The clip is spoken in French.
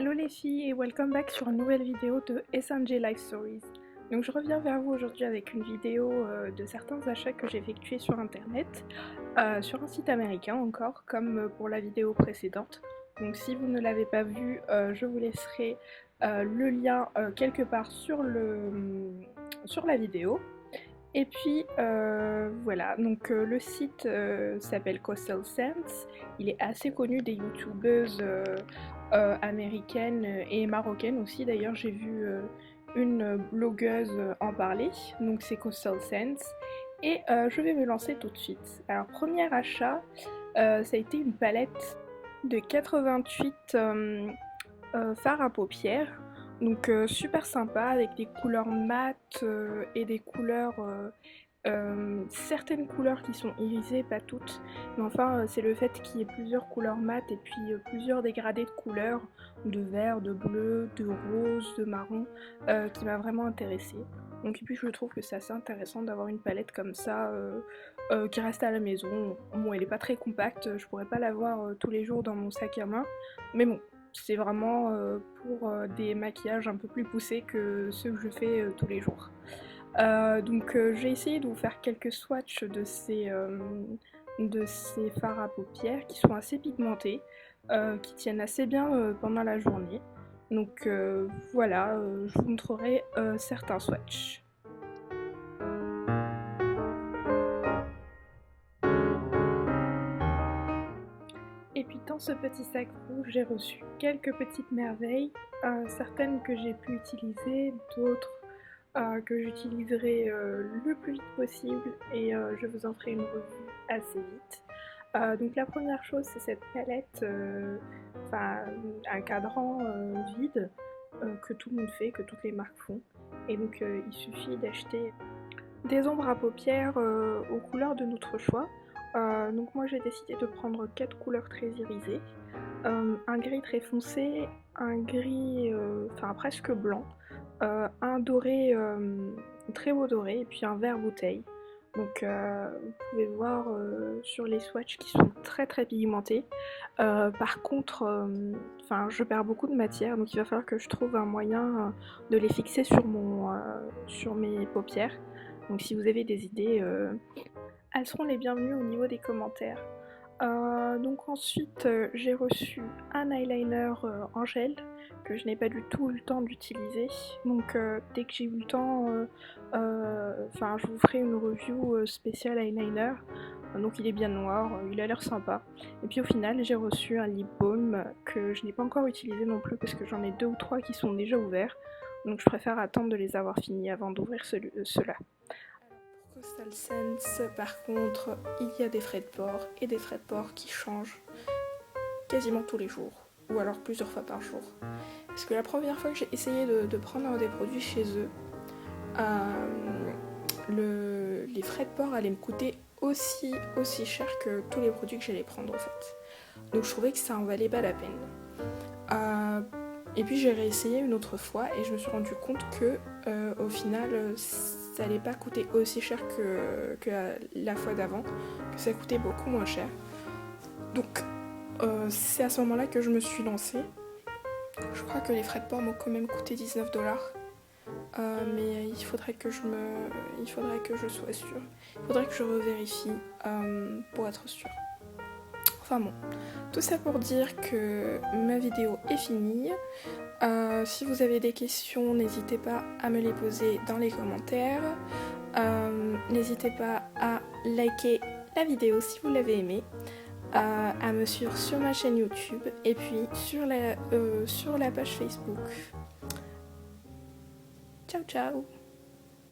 Hello les filles et welcome back sur une nouvelle vidéo de SNJ Life Stories. Donc je reviens vers vous aujourd'hui avec une vidéo de certains achats que j'ai effectués sur internet, sur un site américain encore, comme pour la vidéo précédente. Donc si vous ne l'avez pas vu, je vous laisserai le lien quelque part sur la vidéo. Et puis voilà, donc le site s'appelle Coastal Scents. Il est assez connu des youtubeuses américaines et marocaines aussi. D'ailleurs, j'ai vu une blogueuse en parler, donc c'est Coastal Scents. Et je vais me lancer tout de suite. Alors, premier achat, ça a été une palette de 88 fards à paupières. Donc super sympa avec des couleurs mates et des couleurs, certaines couleurs qui sont irisées, pas toutes. Mais enfin c'est le fait qu'il y ait plusieurs couleurs mates et puis plusieurs dégradés de couleurs, de vert, de bleu, de rose, de marron, qui m'a vraiment intéressée. Donc et puis je trouve que c'est assez intéressant d'avoir une palette comme ça qui reste à la maison. Bon, elle est pas très compacte, je pourrais pas l'avoir tous les jours dans mon sac à main, mais bon, c'est vraiment pour des maquillages un peu plus poussés que ceux que je fais tous les jours. Donc j'ai essayé de vous faire quelques swatchs de ces fards à paupières qui sont assez pigmentés, qui tiennent assez bien pendant la journée. Donc voilà, je vous montrerai certains swatchs. Et puis dans ce petit sac rouge, j'ai reçu quelques petites merveilles, certaines que j'ai pu utiliser, d'autres que j'utiliserai le plus vite possible et je vous en ferai une revue assez vite. Donc la première chose, c'est cette palette, enfin un cadran vide que tout le monde fait, que toutes les marques font. Et donc il suffit d'acheter des ombres à paupières aux couleurs de notre choix. Donc moi j'ai décidé de prendre 4 couleurs très irisées, un gris très foncé, un gris enfin presque blanc, un doré, très beau doré, et puis un vert bouteille. Donc vous pouvez voir sur les swatchs qui sont très très pigmentés. Par contre, enfin je perds beaucoup de matière, donc il va falloir que je trouve un moyen de les fixer sur mes paupières. Donc si vous avez des idées, elles seront les bienvenues au niveau des commentaires. Donc ensuite j'ai reçu un eyeliner en gel que je n'ai pas du tout eu le temps d'utiliser. Donc dès que j'ai eu le temps, enfin je vous ferai une review spéciale eyeliner. Donc il est bien noir, il a l'air sympa. Et puis au final j'ai reçu un lip balm que je n'ai pas encore utilisé non plus parce que j'en ai 2 ou 3 qui sont déjà ouverts. Donc je préfère attendre de les avoir finis avant d'ouvrir ceux-là. Coastal Scents, par contre, il y a des frais de port et des frais de port qui changent quasiment tous les jours, ou alors plusieurs fois par jour. Parce que la première fois que j'ai essayé de prendre des produits chez eux, les frais de port allaient me coûter aussi cher que tous les produits que j'allais prendre en fait. Donc je trouvais que ça en valait pas la peine. Et puis j'ai réessayé une autre fois et je me suis rendu compte que au final ça allait pas coûter aussi cher que la fois d'avant, que ça coûtait beaucoup moins cher. Donc c'est à ce moment là que je me suis lancée. Je crois que les frais de port m'ont quand même coûté 19$. Mais il faudrait que je sois sûre. Il faudrait que je revérifie pour être sûre. Enfin bon, tout ça pour dire que ma vidéo est finie. Si vous avez des questions, n'hésitez pas à me les poser dans les commentaires. N'hésitez pas à liker la vidéo si vous l'avez aimée, à me suivre sur ma chaîne YouTube et puis sur la page Facebook. Ciao ciao!